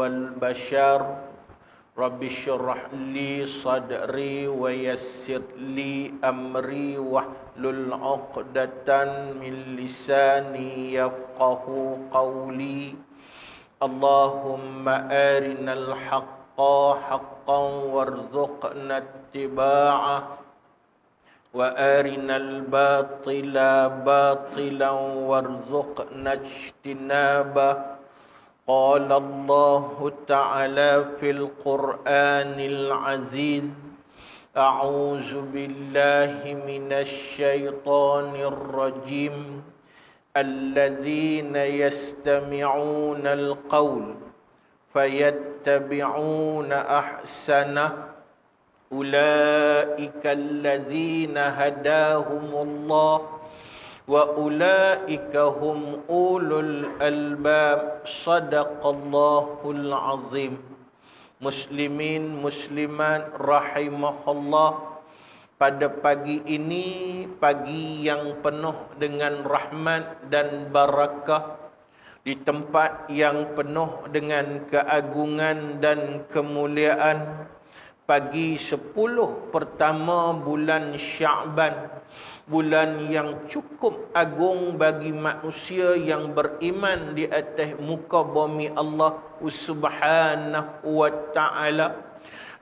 والبشر رب اشرح لي صدري ويسر لي أمري واحلل عقدة من لساني يفقه قولي اللهم أرنا الحق حقا وارزقنا اتباعه وأرنا الباطل باطلا وارزقنا اجتنابه قال الله تعالى في القرآن العزيز أعوذ بالله من الشيطان الرجيم الذين يستمعون القول فيتبعون أحسنه أولئك الذين هداهم الله وأولئك هم أولو الألباب صدق الله العظيم. Muslimin, muslimat rahimahullah, pada pagi ini, pagi yang penuh dengan rahmat dan barakah, di tempat yang penuh dengan keagungan dan kemuliaan, pagi 10 pertama bulan Sya'ban, bulan yang cukup agung bagi manusia yang beriman di atas muka bumi Allah Subhanahu wa ta'ala.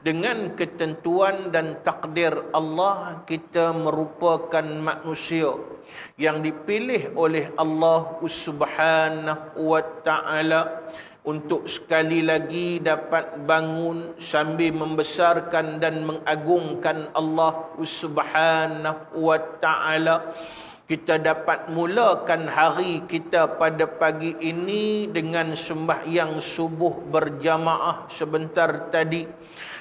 Dengan ketentuan dan takdir Allah, kita merupakan manusia yang dipilih oleh Allah Subhanahu wa ta'ala untuk sekali lagi dapat bangun sambil membesarkan dan mengagungkan Allah Subhanahu wa ta'ala. Kita dapat mulakan hari kita pada pagi ini dengan sembahyang subuh berjamaah sebentar tadi.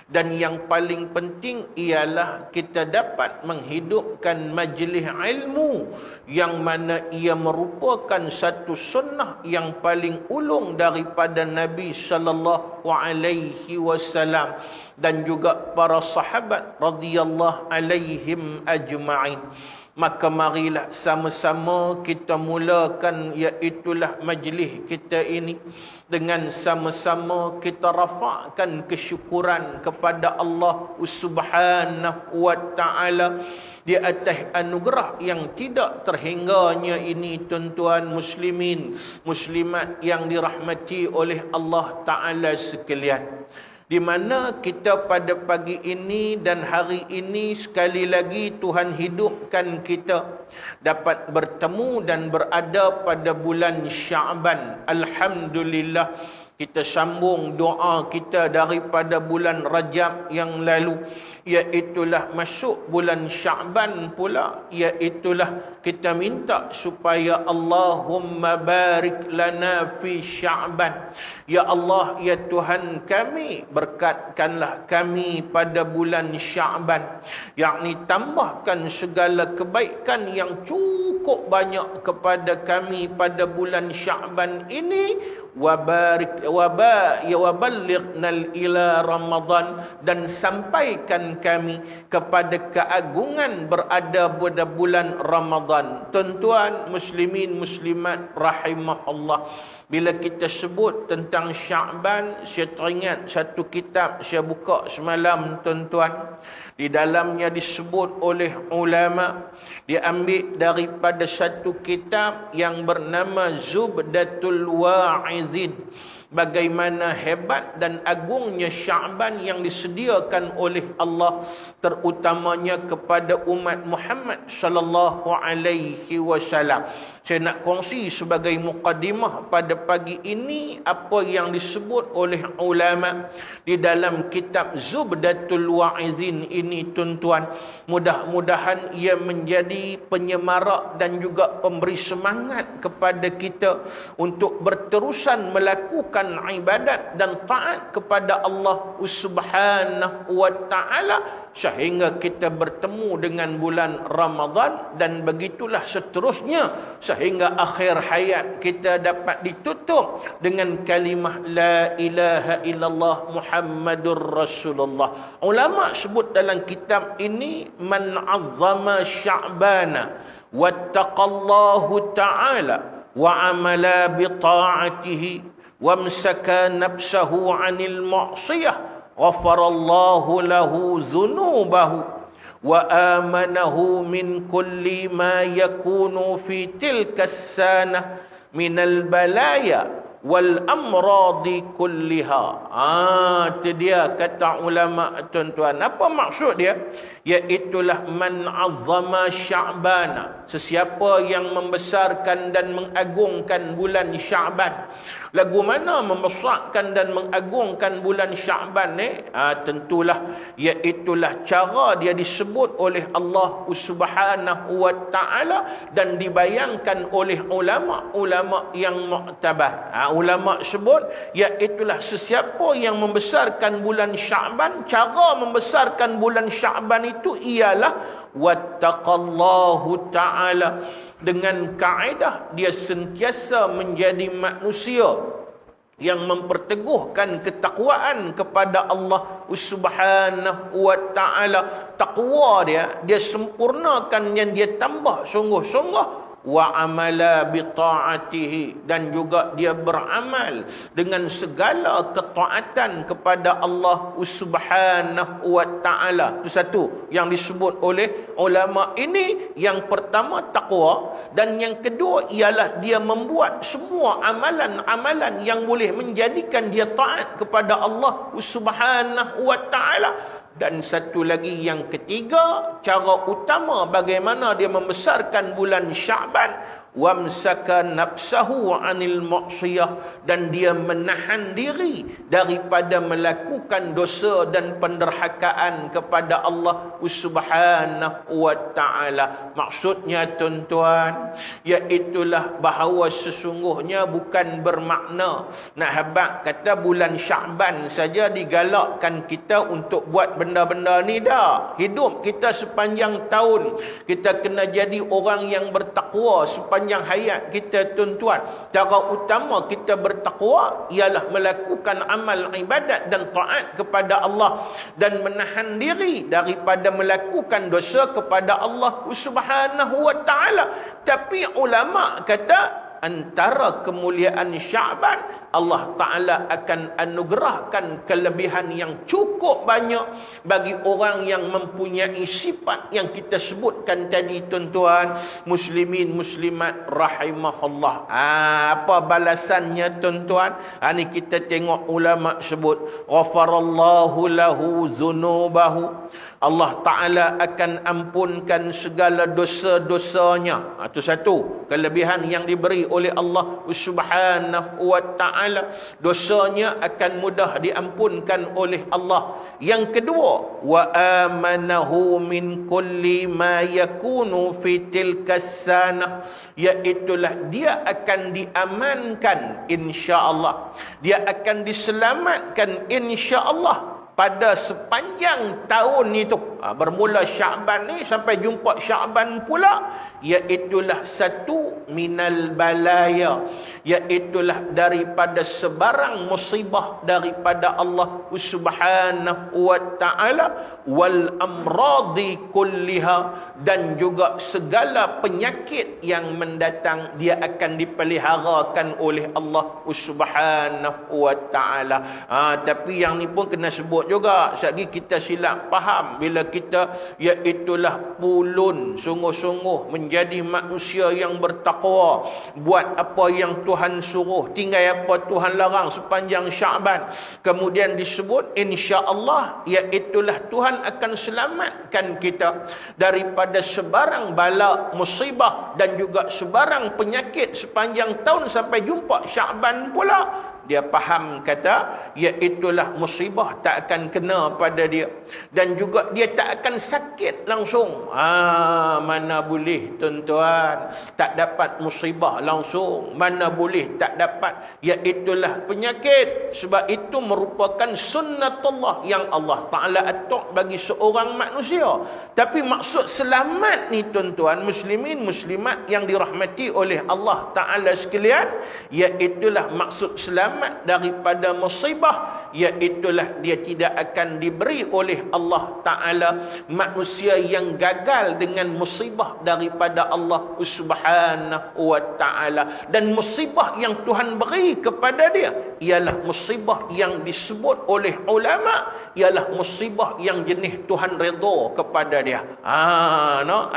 Dan yang paling penting ialah kita dapat menghidupkan majlis ilmu yang mana ia merupakan satu sunnah yang paling ulung daripada Nabi sallallahu alaihi wasallam dan juga para sahabat radhiyallahu alaihim ajma'in. Maka marilah sama-sama kita mulakan iaitulah majlis kita ini dengan sama-sama kita rafa'kan kesyukuran kepada Allah Subhanahu wa ta'ala di atas anugerah yang tidak terhingganya ini, tuan-tuan muslimin, muslimat yang dirahmati oleh Allah Ta'ala sekalian. Di mana kita pada pagi ini dan hari ini sekali lagi Tuhan hidupkan kita dapat bertemu dan berada pada bulan Sya'ban. Alhamdulillah, kita sambung doa kita daripada bulan Rajab yang lalu, iaitulah masuk bulan Sya'ban pula, iaitulah kita minta supaya Allahumma barik lana fi Sya'ban. Ya Allah, ya Tuhan kami, berkatkanlah kami pada bulan Sya'ban, yakni tambahkan segala kebaikan yang cukup banyak kepada kami pada bulan Sya'ban ini. Waballighnal ila Ramadan, dan sampaikan kami kepada keagungan berada pada bulan Ramadan. Tuan-tuan muslimin muslimat rahimahullah, bila kita sebut tentang Sya'ban, saya teringat satu kitab saya buka semalam, tuan-tuan. Di dalamnya disebut oleh ulama, diambil daripada satu kitab yang bernama Zubdatul Wa'izin. Bagaimana hebat dan agungnya Sya'ban yang disediakan oleh Allah, terutamanya kepada umat Muhammad sallallahu alaihi wasallam. Saya nak kongsi sebagai mukadimah pada pagi ini apa yang disebut oleh ulama di dalam kitab Zubdatul Wa'izin ini, tuan-tuan. Mudah-mudahan ia menjadi penyemarak dan juga pemberi semangat kepada kita untuk berterusan melakukan ibadat dan taat kepada Allah Subhanahu wa ta'ala sehingga kita bertemu dengan bulan Ramadan, dan begitulah seterusnya sehingga akhir hayat kita dapat ditutup dengan kalimah la ilaha illallah Muhammadur Rasulullah. Ulama sebut dalam kitab ini, man azzama sya'bana wattaqallahu ta'ala wa amala bi ta'atihi wamsaka nafsahu 'anil ma'siyah ghafarallahu lahu dhunubahu wa amanahu min kulli ma yakunu fi tilka as-sanah minal balaya wal amradi kulliha. Itu dia kata ulama tuan-tuan. Apa maksud dia? Iaitulah man azzama Sya'bana, sesiapa yang membesarkan dan mengagungkan bulan Sya'ban. Lagu mana membesarkan dan mengagungkan bulan Sya'ban ni? Tentulah iaitulah cara dia disebut oleh Allah Subhanahu wa taala dan dibayangkan oleh ulama-ulama yang muktabar. Ulama sebut iaitulah sesiapa yang membesarkan bulan Sya'ban, cara membesarkan bulan Sya'ban itu ialah wattaqallahu ta'ala, dengan kaedah dia sentiasa menjadi manusia yang memperteguhkan ketakwaan kepada Allah Subhanahu wa taala. Takwa dia sempurnakan, yang dia tambah sungguh-sungguh, wa amala bi ta'atihi, dan juga dia beramal dengan segala ketaatan kepada Allah Subhanahu wa taala. Itu satu yang disebut oleh ulama ini. Yang pertama takwa, dan yang kedua ialah dia membuat semua amalan-amalan yang boleh menjadikan dia taat kepada Allah Subhanahu wa taala. Dan satu lagi yang ketiga, cara utama bagaimana dia membesarkan bulan Sya'ban, wamsaka nafsahu 'anil ma'siyah, dan dia menahan diri daripada melakukan dosa dan penderhakaan kepada Allah Subhanahu wa taala. Maksudnya tuan-tuan, iaitulah bahawa sesungguhnya bukan bermakna nak habaq kata bulan Sya'ban saja digalakkan kita untuk buat benda-benda ni dah. Hidup kita sepanjang tahun kita kena jadi orang yang bertakwa sepanjang hayat kita tuan-tuan. Cara utama kita bertakwa ialah melakukan amal ibadat dan taat kepada Allah dan menahan diri daripada melakukan dosa kepada Allah Subhanahu wa taala. Tapi ulama kata antara kemuliaan Sya'ban, Allah Ta'ala akan anugerahkan kelebihan yang cukup banyak bagi orang yang mempunyai sifat yang kita sebutkan tadi tuan-tuan, muslimin muslimat rahimahullah. Apa balasannya tuan-tuan? Ni kita tengok ulama sebut ghafarallahu lahu dhunubahu, Allah Ta'ala akan ampunkan segala dosa-dosanya. Itu satu kelebihan yang diberi oleh Allah Subhanahu wa ta'ala. Dosanya akan mudah diampunkan oleh Allah. Yang kedua, wa amanahu min kulli ma yakunu fi tilkas sanah, iaitulah dia akan diamankan insya-Allah. Dia akan diselamatkan insya-Allah pada sepanjang tahun itu. Bermula Sya'ban ni sampai jumpa Sya'ban pula, iaitulah satu minal balaya, iaitulah daripada sebarang musibah daripada Allah Subhanahu wa ta'ala, wal amradi kulliha, dan juga segala penyakit yang mendatang dia akan dipeliharakan oleh Allah Subhanahu wa ta'ala. Tapi yang ni pun kena sebut juga, sekali kita silap faham bila kita iaitulah pulun sungguh-sungguh menjadi manusia yang bertakwa, buat apa yang Tuhan suruh, tinggal apa Tuhan larang sepanjang Sya'ban. Kemudian disebut insya-Allah, iaitulah Tuhan akan selamatkan kita daripada sebarang bala musibah dan juga sebarang penyakit sepanjang tahun sampai jumpa Sya'ban pula. Dia faham kata, iaitulah musibah tak akan kena pada dia. Dan juga dia tak akan sakit langsung. Mana boleh tuan-tuan tak dapat musibah langsung. Mana boleh tak dapat. Iaitulah penyakit. Sebab itu merupakan sunnatullah yang Allah Ta'ala atur bagi seorang manusia. Tapi maksud selamat ni tuan-tuan, muslimin muslimat yang dirahmati oleh Allah Ta'ala sekalian, iaitulah maksud selamat daripada musibah iaitulah dia tidak akan diberi oleh Allah Ta'ala manusia yang gagal dengan musibah daripada Allah Subhanahu wa Ta'ala. Dan musibah yang Tuhan beri kepada dia ialah musibah yang disebut oleh ulama, ialah musibah yang jenis Tuhan redha kepada dia.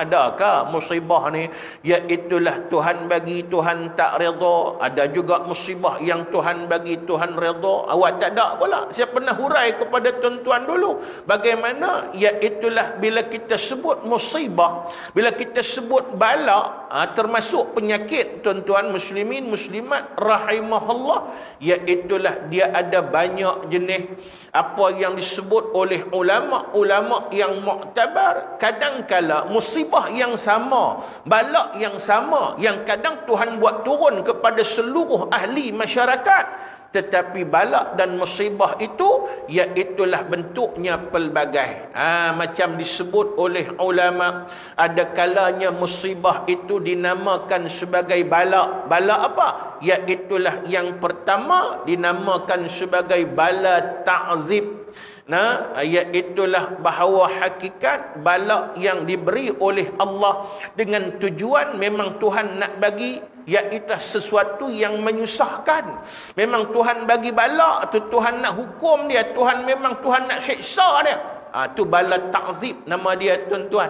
Adakah musibah ni iaitulah Tuhan bagi, Tuhan tak redha? Ada juga musibah yang Tuhan bagi, Tuhan redha. Awak tak ada pula. Saya pernah hurai kepada tuan-tuan dulu bagaimana iaitulah bila kita sebut musibah, bila kita sebut bala, termasuk penyakit, tuan-tuan muslimin muslimat rahimahullah, iaitulah dia ada banyak jenis. Apa yang disebut oleh ulama-ulama yang muktabar, kadangkala musibah yang sama, bala yang sama, yang kadang Tuhan buat turun kepada seluruh ahli masyarakat, tetapi bala dan musibah itu iaitulah bentuknya pelbagai. Macam disebut oleh ulama, ada kalanya musibah itu dinamakan sebagai bala. Bala apa? Iaitulah yang pertama dinamakan sebagai bala ta'zib. Iaitulah bahawa hakikat bala yang diberi oleh Allah dengan tujuan memang Tuhan nak bagi, iaitu sesuatu yang menyusahkan. Memang Tuhan bagi bala tu, Tuhan nak hukum dia, memang Tuhan nak seksa dia. Tu bala ta'zib nama dia, tuan-tuan.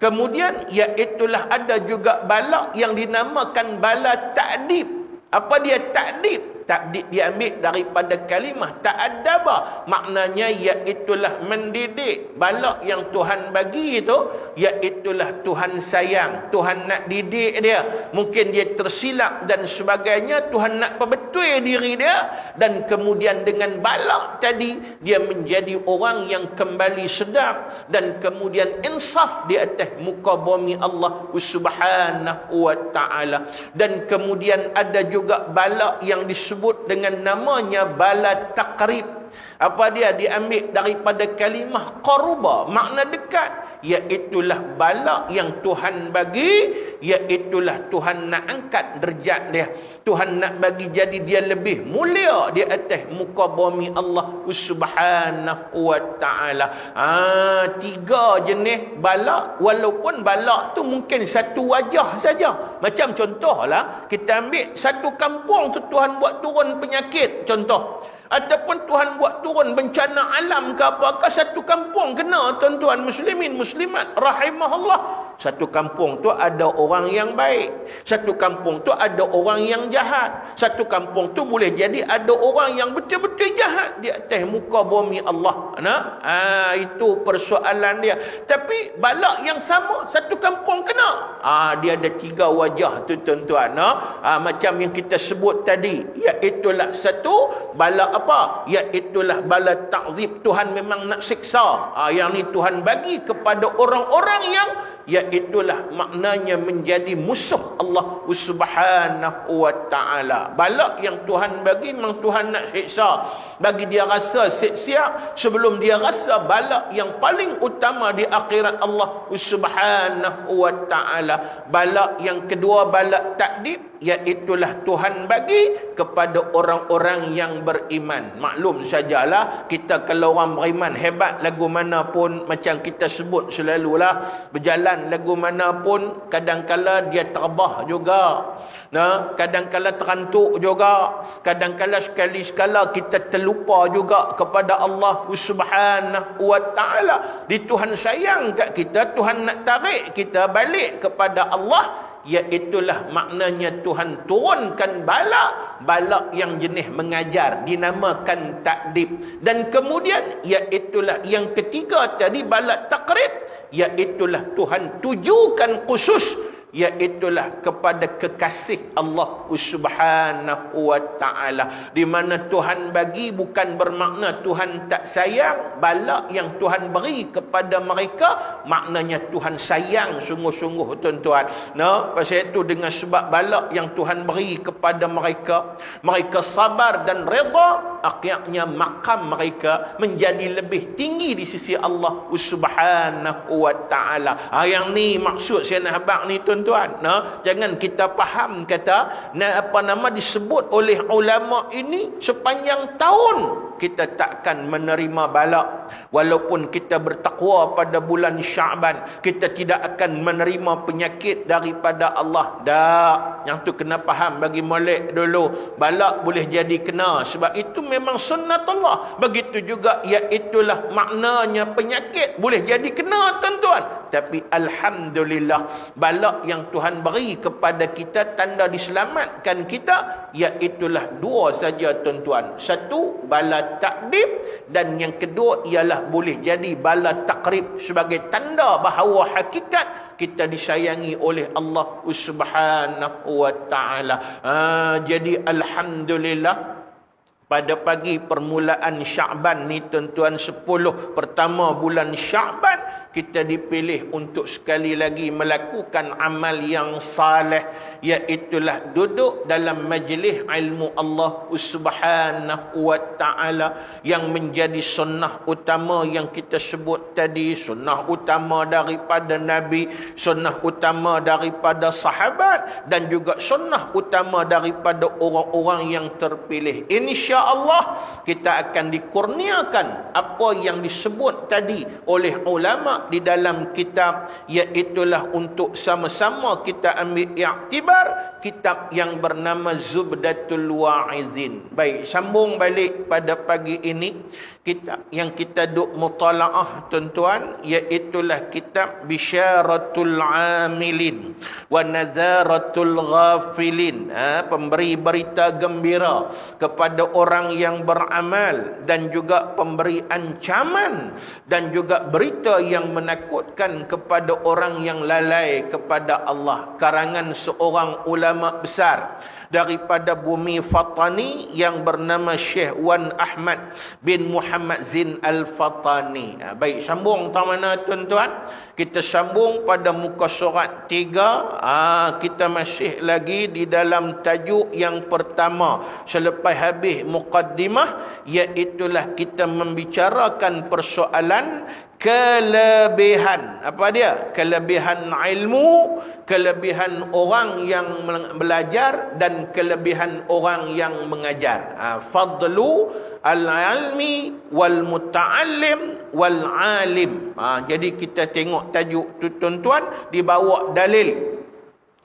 Kemudian iaitulah ada juga bala yang dinamakan bala ta'dib. Apa dia ta'dib? Ta'dib diambil daripada kalimah ta'addaba, maknanya iaitulah mendidik. Bala yang Tuhan bagi itu iaitulah Tuhan sayang, Tuhan nak didik dia. Mungkin dia tersilap dan sebagainya, Tuhan nak perbetul diri dia, dan kemudian dengan bala tadi dia menjadi orang yang kembali sedar dan kemudian insaf di atas muka bumi Allah Subhanahu wa Ta'ala. Dan kemudian ada juga bala yang disebut dengan namanya bala taqrib. Apa dia? Diambil daripada kalimah qaruba, makna dekat. Iaitulah bala yang Tuhan bagi, iaitulah Tuhan nak angkat derajat dia, Tuhan nak bagi jadi dia lebih mulia di atas muka bumi Allah Subhanahu wa Ta'ala. Tiga jenis bala, walaupun bala tu mungkin satu wajah saja. Macam contohlah, kita ambil satu kampung tu Tuhan buat turun penyakit, contoh. Ataupun Tuhan buat turun bencana alam ke apakah, satu kampung kena, tuan-tuan muslimin muslimat rahimahullah. Satu kampung tu ada orang yang baik, satu kampung tu ada orang yang jahat, satu kampung tu boleh jadi ada orang yang betul-betul jahat di atas muka bumi Allah. Itu persoalan dia. Tapi bala yang sama satu kampung kena, dia ada tiga wajah tu, tuan-tuan. Macam yang kita sebut tadi, iaitulah satu bala apa? Iaitulah bala ta'zib. Tuhan memang nak siksa. Yang ni Tuhan bagi kepada orang-orang yang iaitulah maknanya menjadi musuh Allah Subhanahu wa Ta'ala. Bala yang Tuhan bagi memang Tuhan nak siksa, bagi dia rasa siap-siap sebelum dia rasa bala yang paling utama di akhirat Allah Subhanahu wa Ta'ala. Bala yang kedua bala ta'dib, iaitulah Tuhan bagi kepada orang-orang yang beriman. Maklum sajalah, kita kalau orang beriman hebat lagu mana pun, macam kita sebut selalulah, berjalan lagu mana pun kadangkala dia terbah juga, kadangkala terantuk juga, kadangkala sekali-sekala kita terlupa juga kepada Allah Subhanahu wa Ta'ala. Di Tuhan sayang kat kita, Tuhan nak tarik kita balik kepada Allah, iaitulah maknanya Tuhan turunkan bala yang jenis mengajar, dinamakan ta'dib. Dan kemudian iaitulah yang ketiga tadi bala taqrib, iaitulah Tuhan tujukan khusus, iaitulah kepada kekasih Allah Subhanahu wa Ta'ala. Di mana Tuhan bagi bukan bermakna Tuhan tak sayang. Bala yang Tuhan beri kepada mereka maknanya Tuhan sayang sungguh-sungguh, tuan-tuan. Pasal itu dengan sebab bala yang Tuhan beri kepada mereka, mereka sabar dan redha, akhirnya makam mereka menjadi lebih tinggi di sisi Allah Subhanahu wa Ta'ala. Yang ni maksud saya nak habaq ni, tuan-tuan. Jangan kita faham kata disebut oleh ulama ini sepanjang tahun kita takkan menerima bala. Walaupun kita bertakwa pada bulan Sya'ban, kita tidak akan menerima penyakit daripada Allah. Dak, yang tu kena faham bagi molek dulu. Bala boleh jadi kena, sebab itu memang sunnat Allah. Begitu juga iaitulah maknanya penyakit boleh jadi kena tuan-tuan. Tapi alhamdulillah, bala yang Tuhan beri kepada kita, tanda diselamatkan kita, iaitulah dua saja tuan-tuan. Satu, bala takdib, dan yang kedua ialah boleh jadi bala takrib, sebagai tanda bahawa hakikat kita disayangi oleh Allah Subhanahu wa taala. Jadi alhamdulillah, pada pagi permulaan Sya'ban ni tuan-tuan, 10 pertama bulan Sya'ban, kita dipilih untuk sekali lagi melakukan amal yang saleh, iaitulah duduk dalam majlis ilmu Allah Subhanahu wa taala, yang menjadi sunnah utama yang kita sebut tadi, sunnah utama daripada Nabi, sunnah utama daripada sahabat, dan juga sunnah utama daripada orang-orang yang terpilih. InsyaAllah kita akan dikurniakan apa yang disebut tadi oleh ulama di dalam kitab, iaitulah untuk sama-sama kita ambil iktibar kitab yang bernama Zubdatul Wa'izin. Baik, sambung balik pada pagi ini, kitab yang kita duk mutalaah tuan-tuan, iaitulah kitab Bisyaratul Amilin wa Nazaratul Ghafilin, pemberi berita gembira kepada orang yang beramal, dan juga pemberi ancaman dan juga berita yang menakutkan kepada orang yang lalai kepada Allah, karangan seorang ulama besar daripada bumi Fatani yang bernama Syekh Wan Ahmad bin Muhammad Zin Al-Fatani. Baik, sambung tang mana tuan-tuan? Kita sambung pada muka surat 3. Kita masih lagi di dalam tajuk yang pertama selepas habis muqaddimah, iaitulah kita membicarakan persoalan kelebihan. Apa dia? Kelebihan ilmu, kelebihan orang yang belajar, dan kelebihan orang yang mengajar. Fadlu al-ilmi wal muta'allim wal alim. Jadi kita tengok tajuk tu tuan-tuan, dibawa dalil,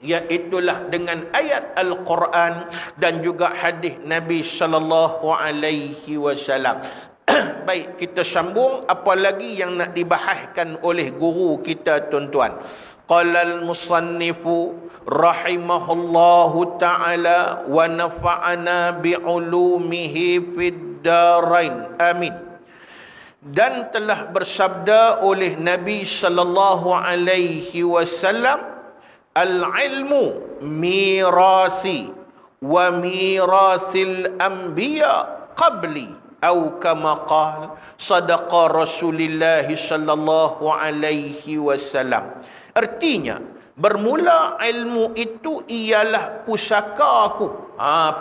iaitulah dengan ayat Al-Quran dan juga hadis Nabi sallallahu alaihi wasallam. Baik, kita sambung apa lagi yang nak dibahaskan oleh guru kita tuan-tuan. Qala al-musannifu rahimahullahu ta'ala wa nafa'ana bi'ulumihi fid darain. Amin. Dan telah bersabda oleh Nabi sallallahu alaihi wasallam, al-ilmu mirasi wa mirasil anbiya qabli, atau kama qala sadaqa Rasulullah sallallahu alaihi wasallam. Artinya, bermula ilmu itu ialah pusaka aku,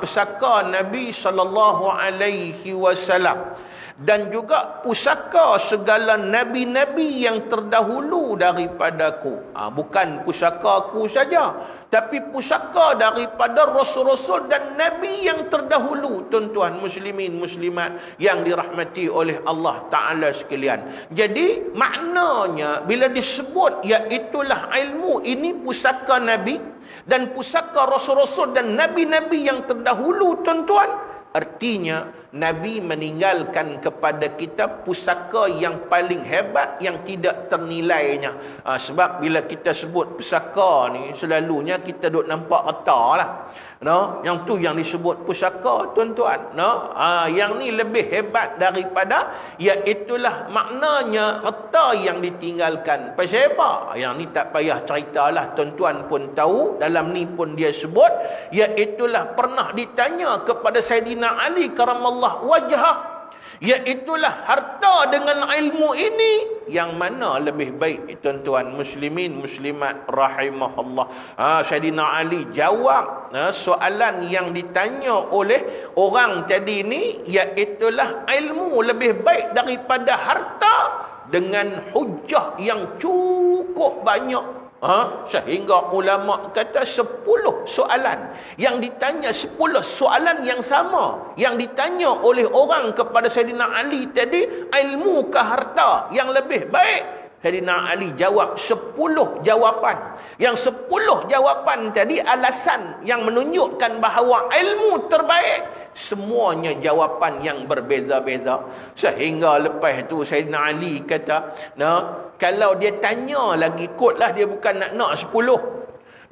pusaka Nabi sallallahu alaihi wasallam, dan juga pusaka segala nabi-nabi yang terdahulu daripadaku. Bukan pusaka aku saja, tapi pusaka daripada rasul-rasul dan nabi yang terdahulu, tuan-tuan muslimin muslimat yang dirahmati oleh Allah Ta'ala sekalian. Jadi maknanya bila disebut iaitulah ilmu ini pusaka nabi dan pusaka rasul-rasul dan nabi-nabi yang terdahulu, tuan-tuan, artinya Nabi meninggalkan kepada kita pusaka yang paling hebat, yang tidak ternilainya. Sebab bila kita sebut pusaka ni, selalunya kita duk nampak reta lah. Yang tu yang disebut pusaka, tuan-tuan. Yang ni lebih hebat daripada, iaitulah maknanya reta yang ditinggalkan. Pasal apa? Yang ni tak payah ceritalah, tuan-tuan pun tahu. Dalam ni pun dia sebut, iaitulah pernah ditanya kepada Saidina Ali karamallahu wajhah, iaitulah harta dengan ilmu ini yang mana lebih baik, tuan-tuan muslimin muslimat rahimahullah. Saidina Ali jawab soalan yang ditanya oleh orang tadi ni, iaitulah ilmu lebih baik daripada harta dengan hujah yang cukup banyak. Sehingga ulama kata 10 soalan. Yang ditanya 10 soalan yang sama. Yang ditanya oleh orang kepada Saidina Ali tadi, ilmu ke harta yang lebih baik? Saidina Ali jawab 10 jawapan. Yang 10 jawapan tadi alasan yang menunjukkan bahawa ilmu terbaik. Semuanya jawapan yang berbeza-beza. Sehingga lepas tu Saidina Ali kata, kalau dia tanya lagi, kotlah dia bukan nak 10.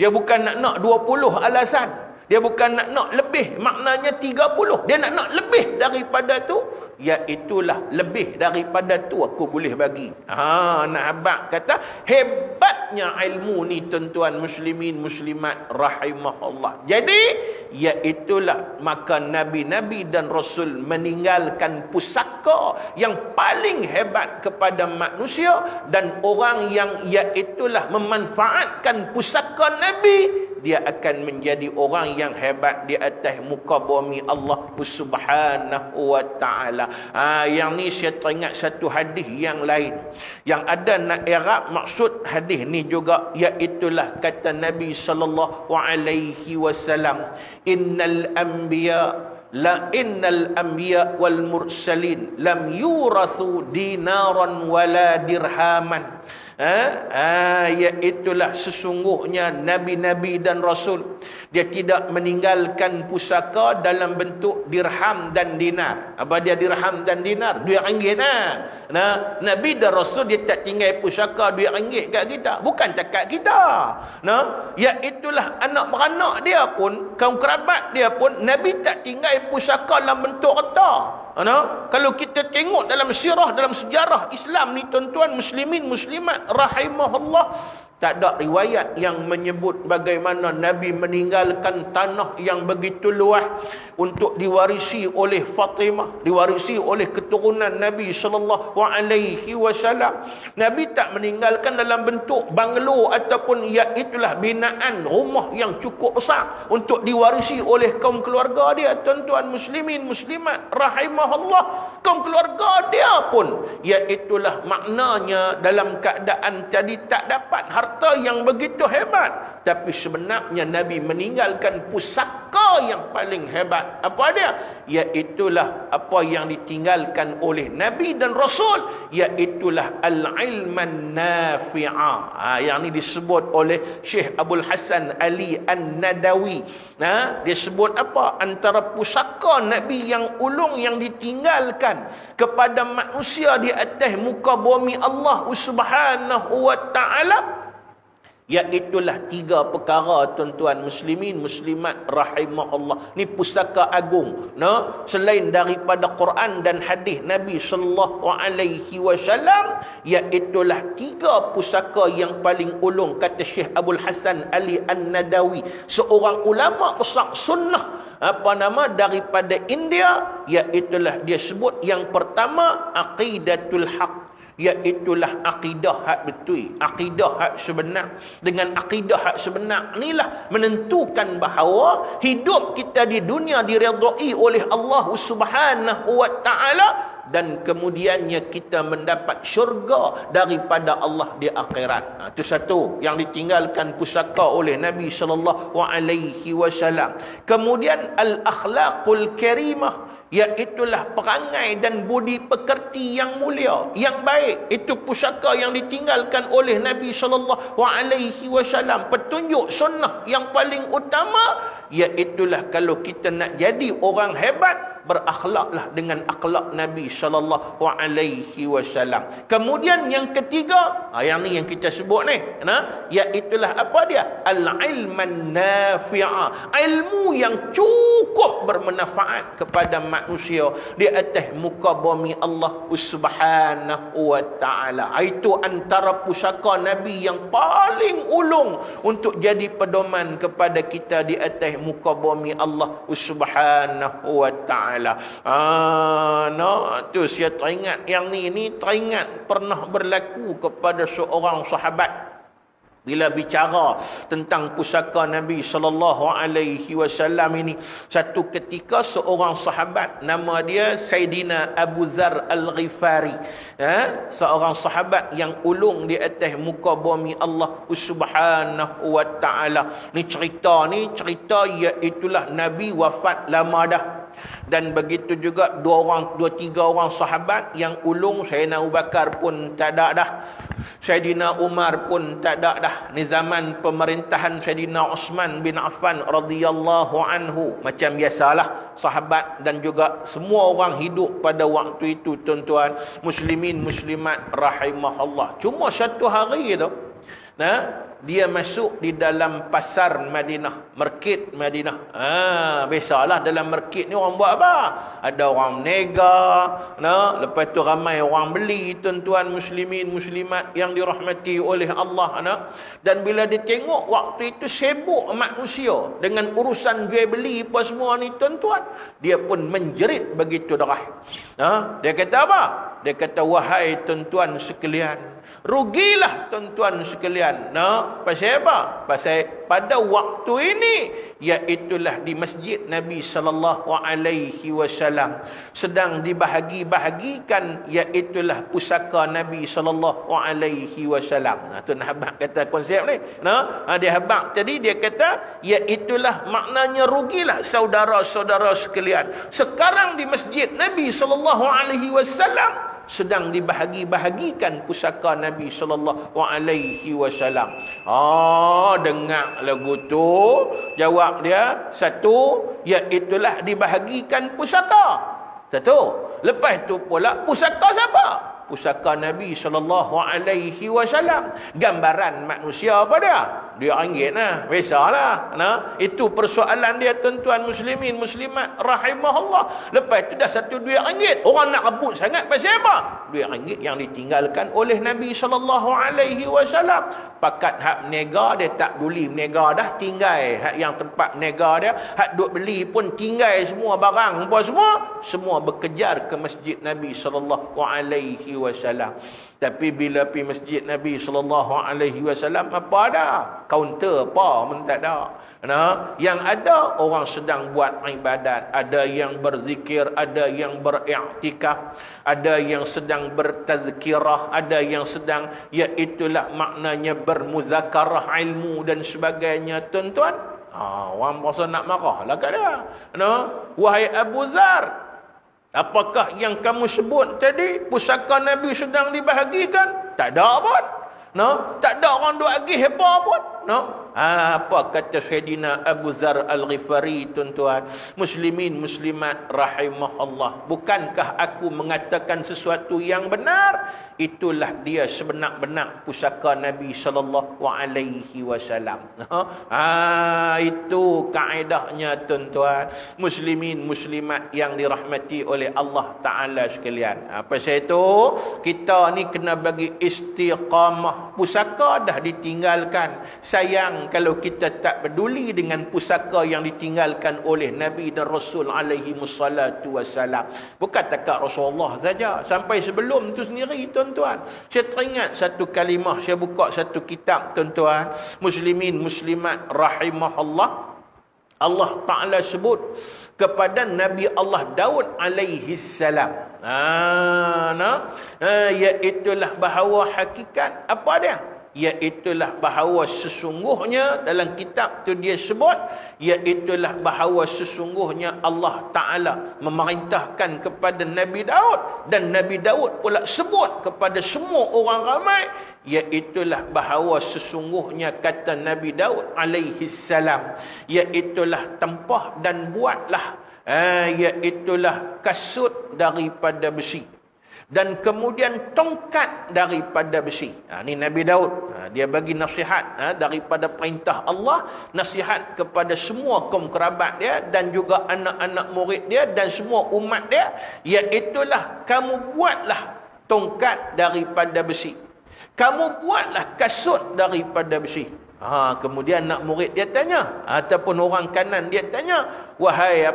Dia bukan nak 20 alasan. Dia bukan nak lebih, maknanya 30. Dia nak lebih daripada tu. Iaitulah lebih daripada tu aku boleh bagi. Nak abang kata, hebatnya ilmu ni tuan-tuan muslimin muslimat rahimahullah. Jadi, iaitulah maka Nabi-Nabi dan Rasul meninggalkan pusaka yang paling hebat kepada manusia. Dan orang yang iaitulah memanfaatkan pusaka Nabi, dia akan menjadi orang yang hebat di atas muka bumi Allah Subhanahu wa ta'ala. Yang ni saya teringat satu hadis yang lain. Yang ada nak i'rab maksud hadis ni juga, iaitulah kata Nabi sallallahu alaihi wasallam, innal anbiya wal mursalin lam yurathu dinaran wala dirhaman. Iaitulah sesungguhnya Nabi-Nabi dan Rasul, dia tidak meninggalkan pusaka dalam bentuk dirham dan dinar. Apa dia dirham dan dinar? RM2. Nabi dan Rasul dia tak tinggal pusaka RM2 kat kita. Bukan cakap kita. Iaitulah anak beranak dia pun, kaum kerabat dia pun, Nabi tak tinggal pusaka dalam bentuk harta. Kalau kita tengok dalam sirah, dalam sejarah Islam ni tuan-tuan muslimin muslimat rahimahullah, tak ada riwayat yang menyebut bagaimana Nabi meninggalkan tanah yang begitu luas untuk diwarisi oleh Fatimah, diwarisi oleh keturunan Nabi sallallahu alaihi wasallam. Nabi tak meninggalkan dalam bentuk banglo ataupun iaitulah binaan rumah yang cukup besar untuk diwarisi oleh kaum keluarga dia. Tuan-tuan muslimin muslimat rahimahullah, kaum keluarga dia pun iaitulah maknanya dalam keadaan tadi tak dapat harta yang begitu hebat, tapi sebenarnya Nabi meninggalkan pusaka yang paling hebat. Apa dia? Iaitulah apa yang ditinggalkan oleh Nabi dan Rasul, iaitulah al-ilman nafi'ah. Yang ni disebut oleh Syekh Abdul Hasan Ali An-Nadawi. Dia sebut apa? Antara pusaka Nabi yang ulung yang ditinggalkan kepada manusia di atas muka bumi Allah Subhanahu wa ta'ala, iaitulah 3 perkara tuan-tuan muslimin muslimat rahimahullah. Ni pusaka agung, selain daripada Quran dan hadis Nabi sallallahu alaihi wasallam, iaitulah 3 pusaka yang paling ulung, kata Syekh Abdul Hasan Ali An-Nadawi, seorang ulama besar sunnah daripada India. Iaitulah dia sebut yang pertama aqidatul haq, iaitulah akidah hak betul, akidah hak sebenar. Dengan akidah hak sebenar inilah menentukan bahawa hidup kita di dunia diredai oleh Allah Subhanahu wa ta'ala, dan kemudiannya kita mendapat syurga daripada Allah di akhirat. Itu satu yang ditinggalkan pusaka oleh Nabi sallallahu alaihi wasallam. Kemudian al-akhlaqul karimah, iaitulah perangai dan budi pekerti yang mulia, yang baik. Itu pusaka yang ditinggalkan oleh Nabi sallallahu alaihi wasallam. Petunjuk sunnah yang paling utama, iaitulah kalau kita nak jadi orang hebat, berakhlaklah dengan akhlak Nabi sallallahu alaihi wasallam. Kemudian yang ketiga, yang ni yang kita sebut ni, iaitulah apa dia? Al-ilman nafi'ah, ilmu yang cukup bermanfaat kepada manusia di atas muka bumi Allah Subhanahu wa ta'ala. Itu antara pusaka Nabi yang paling ulung untuk jadi pedoman kepada kita di atas muka bumi Allah Subhanahu wa ta'ala. Tu saya teringat yang ni teringat pernah berlaku kepada seorang sahabat. Bila bicara tentang pusaka Nabi SAW ini, satu ketika seorang sahabat, nama dia Sayyidina Abu Dzar Al-Ghifari, seorang sahabat yang ulung di atas muka bumi Allah Subhanahu wa ta'ala. Ni cerita iaitulah Nabi wafat lama dah. Dan begitu juga tiga orang sahabat yang ulung. Sayyidina Abu Bakar pun tak ada dah, Sayyidina Umar pun tak ada dah. Ni zaman pemerintahan Sayyidina Uthman bin Affan radhiyallahu anhu. Macam biasalah sahabat dan juga semua orang hidup pada waktu itu, tuan-tuan muslimin muslimat rahimahullah. Cuma satu hari tu, dia masuk di dalam pasar Madinah, market Madinah. Biasalah dalam market ni orang buat apa? Ada orang menega, lepas tu ramai orang beli, tuan-tuan muslimin muslimat yang dirahmati oleh Allah. Dan bila dia tengok waktu itu sibuk manusia dengan urusan jual beli apa semua ni, tuan-tuan, dia pun menjerit begitu darah. Dia kata apa? Dia kata, wahai tuan-tuan sekalian, rugilah tuan-tuan sekalian. Pasal apa? Pasal pada waktu ini, iaitulah di masjid Nabi SAW sedang dibahagi-bahagikan, iaitulah pusaka Nabi SAW. Tuan Habak kata konsep ni. Dia Habak tadi dia kata, iaitulah maknanya rugilah saudara-saudara sekalian. Sekarang di masjid Nabi SAW sedang dibahagi-bahagikan pusaka Nabi SAW. Dengar lagu tu, jawab dia, satu, iaitulah dibahagikan pusaka. Satu. Lepas tu pula, pusaka siapa? Pusaka Nabi SAW. Gambaran manusia apa dia? RM2 lah. Biasalah. Itu persoalan dia, tuan-tuan muslimin muslimat rahimahullah. Lepas tu dah satu RM2. Orang nak rebut sangat pasal apa? RM2 yang ditinggalkan oleh Nabi SAW. Pakat hak menega dia tak peduli menega dah, tinggal. Hak yang tempat menega dia, hak duk beli pun tinggal semua barang apa semua berkejar ke masjid Nabi SAW. Tapi bila pergi masjid Nabi SAW, apa ada? Kaunter apa pun tak ada. Yang ada orang sedang buat ibadat, ada yang berzikir, ada yang beriktikaf, ada yang sedang bertazkirah, ada yang sedang, iaitulah maknanya bermuzakarah ilmu dan sebagainya, tuan-tuan. Orang rasa nak marah lah kat dia. Wahai Abu Dzar, apakah yang kamu sebut tadi? Pusaka Nabi sedang dibahagikan? Tak ada pun. Tak ada orang duk agih apa pun. Apa kata Sayyidina Abu Dzar Al-Ghifari, tuan-tuan muslimin muslimat rahimahullah? Bukankah aku mengatakan sesuatu yang benar? Itulah dia sebenar-benar pusaka Nabi SAW. Itu kaedahnya, tuan-tuan muslimin muslimat yang dirahmati oleh Allah Ta'ala sekalian. Pasal itu kita ni kena bagi istiqamah. Pusaka dah ditinggalkan. Sayang kalau kita tak peduli dengan pusaka yang ditinggalkan oleh Nabi dan Rasul alaihi wassalatu wassalam. Bukan takat Rasulullah saja, sampai sebelum tu sendiri, tuan-tuan. Saya teringat satu kalimah, saya buka satu kitab, tuan-tuan muslimin muslimat rahimahullah. Allah Ta'ala sebut kepada Nabi Allah Daud alaihi salam, iaitulah bahawa hakikat apa dia? Iaitulah bahawa sesungguhnya, dalam kitab tu dia sebut, iaitulah bahawa sesungguhnya Allah Ta'ala memerintahkan kepada Nabi Daud, dan Nabi Daud pula sebut kepada semua orang ramai, iaitulah bahawa sesungguhnya kata Nabi Daud alaihi salam, iaitulah tempah dan buatlah iaitulah kasut daripada besi, dan kemudian tongkat daripada besi. Ini Nabi Daud. Dia bagi nasihat daripada perintah Allah, nasihat kepada semua kaum kerabat dia dan juga anak-anak murid dia dan semua umat dia, iaitulah kamu buatlah tongkat daripada besi, kamu buatlah kasut daripada besi. Kemudian anak murid dia tanya, ataupun orang kanan dia tanya, wahai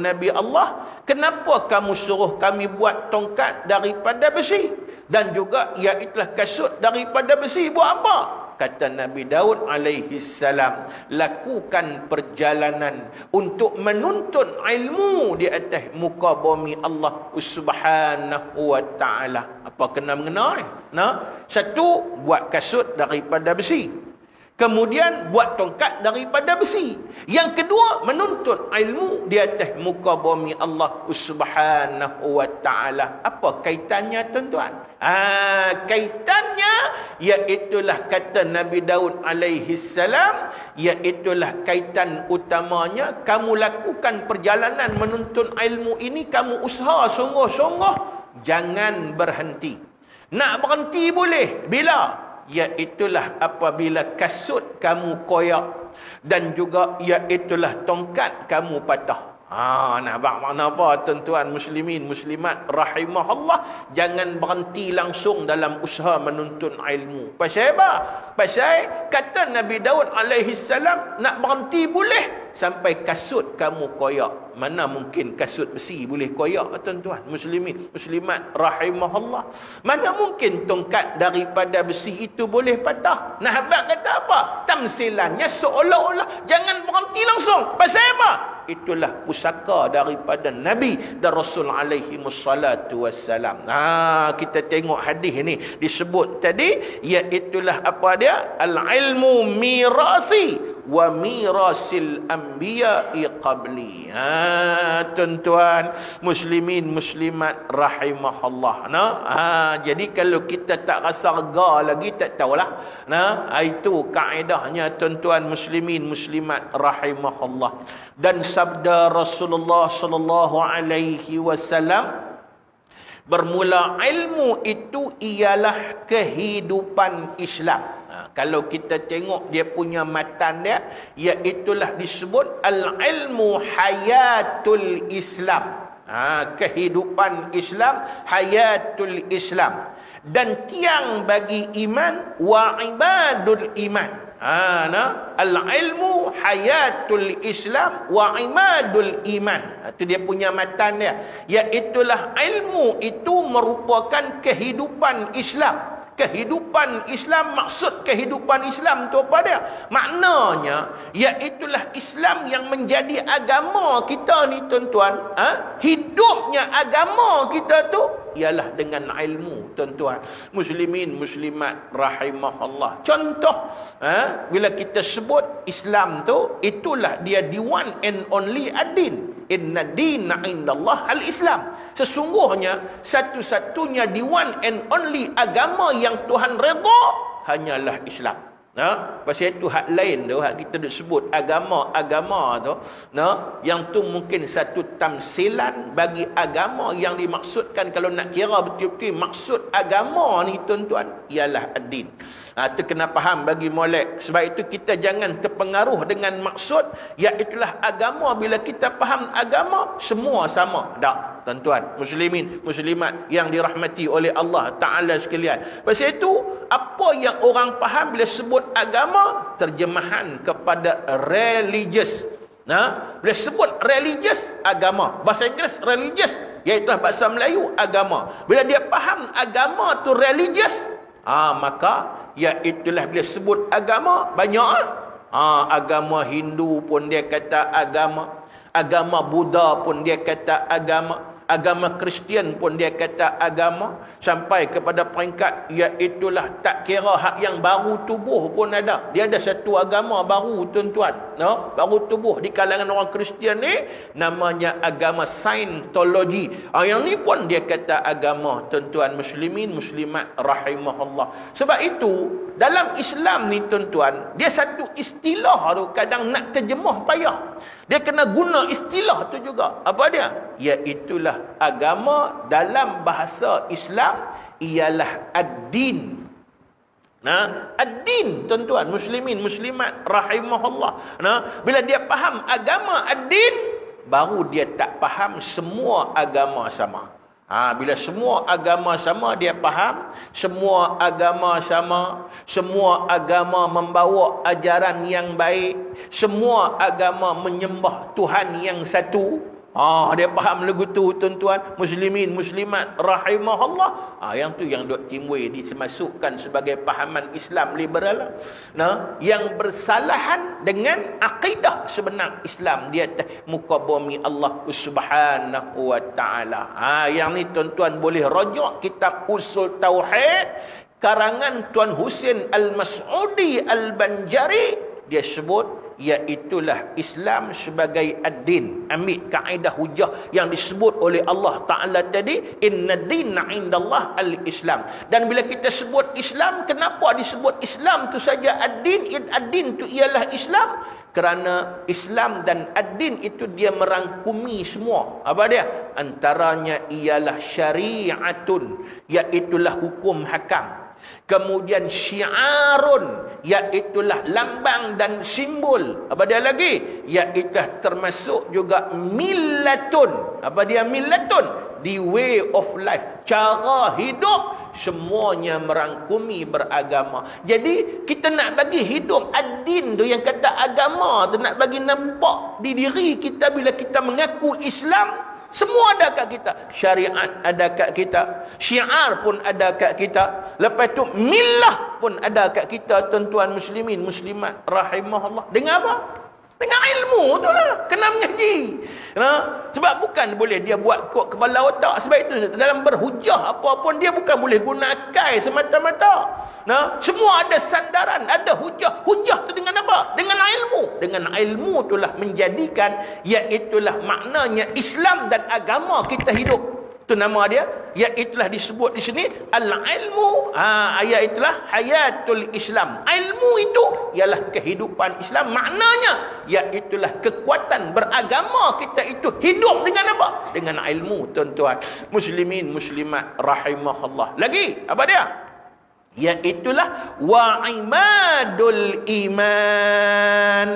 Nabi Allah, kenapa kamu suruh kami buat tongkat daripada besi dan juga iaitulah kasut daripada besi? Buat apa? kata Nabi Daud alaihi salam, lakukan perjalanan untuk menuntut ilmu di atas muka bumi Allah Subhanahu wa taala. Apa kena mengena ni? Satu, buat kasut daripada besi. Kemudian buat tongkat daripada besi. Yang kedua, menuntut ilmu di atas muka bumi Allah Subhanahu wa taala. Apa kaitannya tuan-tuan? Kaitannya iaitulah kata Nabi Daud alaihi salam, iaitulah kaitan utamanya kamu lakukan perjalanan menuntut ilmu ini, kamu usaha sungguh-sungguh, jangan berhenti. Nak berhenti boleh bila? Iaitulah apabila kasut kamu koyak dan juga iaitulah tongkat kamu patah. Nampak makna apa tuan-tuan muslimin muslimat rahimahullah? Jangan berhenti langsung dalam usaha menuntut ilmu. Pasal apa? Pasal kata Nabi Daud alaihi salam, nak berhenti boleh sampai kasut kamu koyak. Mana mungkin kasut besi boleh koyak tuan-tuan muslimin muslimat rahimahullah? Mana mungkin tongkat daripada besi itu boleh patah? Nah, habaq kata apa? Tamsilannya seolah-olah jangan berhenti langsung. Pasal apa? Itulah pusaka daripada Nabi dan Rasul alaihi wassalatu wassalam. Kita tengok hadis ni disebut tadi, iaitulah apa dia? Al-ilmu mirasi wa mirasil anbiya'i qabli. Tuan-tuan muslimin muslimat rahimahullah. Jadi kalau kita tak rasa rega lagi, tak tahulah. Itu kaedahnya tuan-tuan muslimin muslimat rahimahullah. Dan sabda Rasulullah sallallahu alaihi wasallam, bermula ilmu itu ialah kehidupan Islam. Kalau kita tengok dia punya matan dia, iaitulah disebut al-ilmu hayatul Islam. Kehidupan Islam, hayatul Islam. Dan tiang bagi iman wa ibadul iman. Al-ilmu hayatul Islam wa imadul iman. Itu dia punya matan dia. Iaitulah ilmu itu merupakan kehidupan Islam. Kehidupan Islam, maksud kehidupan Islam tu apa dia? Maknanya iaitulah Islam yang menjadi agama kita ni tuan-tuan. Hidupnya agama kita tu ialah dengan ilmu tuan-tuan muslimin muslimat rahimahullah. Contoh, bila kita sebut Islam tu, itulah dia the one and only ad-din. Inna dina indallah al-Islam. Sesungguhnya satu-satunya the one and only agama yang Tuhan redha hanyalah Islam. Pasal itu hak lain tu, hak kita duk sebut agama-agama tu, yang tu mungkin satu tamsilan bagi agama yang dimaksudkan. Kalau nak kira betul-betul maksud agama ni tuan-tuan, ialah ad-din. Itu kena faham bagi molek. Sebab itu kita jangan terpengaruh dengan maksud, iaitulah agama. Bila kita faham agama, semua sama. Tak, tuan-tuan muslimin muslimat yang dirahmati oleh Allah Ta'ala sekalian. Pasal itu, apa yang orang faham bila sebut agama, terjemahan kepada religious. Bila sebut religious, agama. Bahasa Inggeris religious, iaitu bahasa Melayu agama. Bila dia faham agama tu religious, maka iaitulah bila sebut agama banyak. Agama Hindu pun dia kata agama, agama Buddha pun dia kata agama, agama Kristian pun dia kata agama, sampai kepada peringkat iaitulah tak kira hak yang baru tubuh pun ada. Dia ada satu agama baru tuan-tuan, baru tubuh di kalangan orang Kristian ni, namanya agama Scientology. Yang ni pun dia kata agama tuan-tuan muslimin muslimat rahimahullah. Sebab itu dalam Islam ni tuan-tuan, dia satu istilah tu kadang nak terjemah payah. Dia kena guna istilah tu juga. Apa dia? Iaitulah agama dalam bahasa Islam ialah ad-din. Ad-din tuan-tuan muslimin muslimat rahimahullah. Bila dia faham agama ad-din, baru dia tak faham semua agama sama. Bila semua agama sama, dia faham semua agama sama, semua agama membawa ajaran yang baik, semua agama menyembah Tuhan yang satu. Dia faham lagu tu tuan-tuan, muslimin muslimat rahimahullah. Yang tu yang dok timbul dimasukkan sebagai pahaman Islam liberal. Yang bersalahan dengan akidah sebenar Islam di atas muka bumi Allah Subhanahu wa taala. Yang ni tuan-tuan boleh rujuk kitab Usul Tauhid karangan Tuan Husin Al-Mas'udi Al-Banjari. Dia sebut iaitulah Islam sebagai ad-din. Ambil kaedah hujah yang disebut oleh Allah Ta'ala tadi, inna dinna indallah al-Islam. Dan bila kita sebut Islam, kenapa disebut Islam tu saja ad-din? Ad-din tu ialah Islam kerana Islam dan ad-din itu dia merangkumi semua. Apa dia? Antaranya ialah syari'atun, iaitulah hukum hakam. Kemudian syiarun, iaitulah lambang dan simbol. Apa dia lagi? Iaitulah termasuk juga millatun. Apa dia millatun? The way of life, cara hidup. Semuanya merangkumi beragama. Jadi kita nak bagi hidup ad-din tu, yang kata agama tu, nak bagi nampak di diri kita bila kita mengaku Islam. Semua ada kat kita. Syariat ada kat kita. Syiar pun ada kat kita. Lepas tu millah pun ada kat kita, tuan-tuan muslimin muslimat rahimahullah. Dengan apa? Dengan ilmu tu lah. Kena mengaji. Sebab bukan boleh dia buat kod kepala otak. Sebab itu dalam berhujah apa pun dia bukan boleh guna akal semata-mata. Semua ada sandaran, ada hujah. Hujah tu dengan apa? Dengan ilmu. Dengan ilmu itulah menjadikan, iaitulah maknanya Islam dan agama kita hidup. Itu nama dia. Iaitulah disebut di sini al-ilmu. Iaitulah hayatul Islam. Ilmu itu ialah kehidupan Islam. Maknanya iaitulah kekuatan beragama kita itu hidup dengan apa? Dengan ilmu, tuan-tuan muslimin muslimat rahimahullah. Lagi apa dia? Iaitulah wa imadul iman.